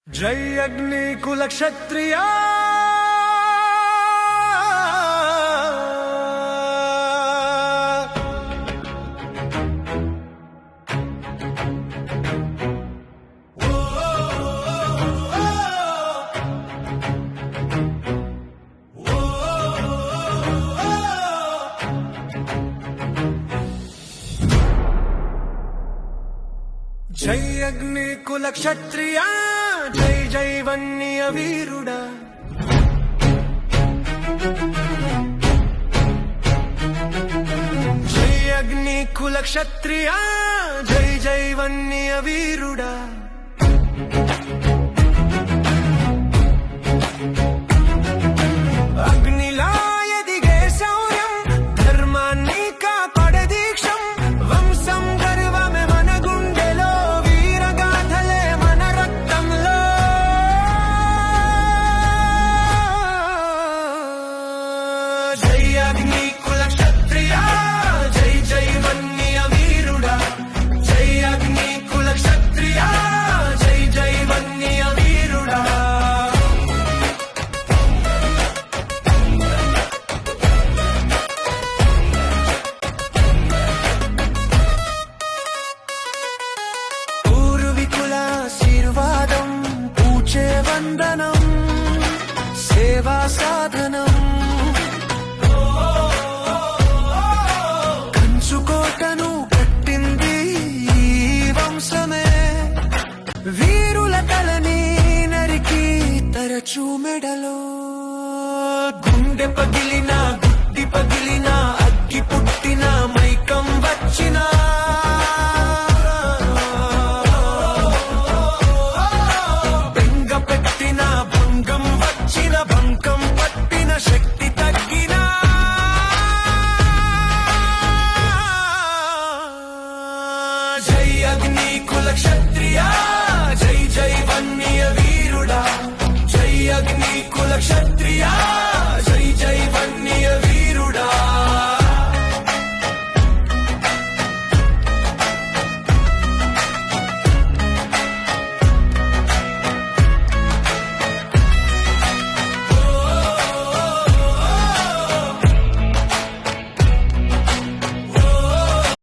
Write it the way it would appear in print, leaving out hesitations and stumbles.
జై అగ్ని కుల క్షత్రియా జై అగ్ని కుల క్షత్రియా జై జై వన్య వీరుడా జై అగ్ని కుల క్షత్రియా జై జై వన్య వీరుడా అగ్నిలా ఎదిగే శౌర్యం ధర్మాన్ని కాపాడే దీక్షం వంశం గర్వమే మన గుండెలో వీరగాథలే మన రక్తంలో జై అగ్ని కుల క్షత్రియా జై జై వన్య వీరుడా జై అగ్ని కుల క్షత్రియా జై జై వన్య వీరుడా పూర్వీకులాశీర్వాదం పూచే వందనం సేవా సాధనం కంచుకోటను కట్టింది ఈ వంశమే వీరుల తలని నరికి తరచు మెడలో గుండె పగిలిన గుడ్డి పగిలిన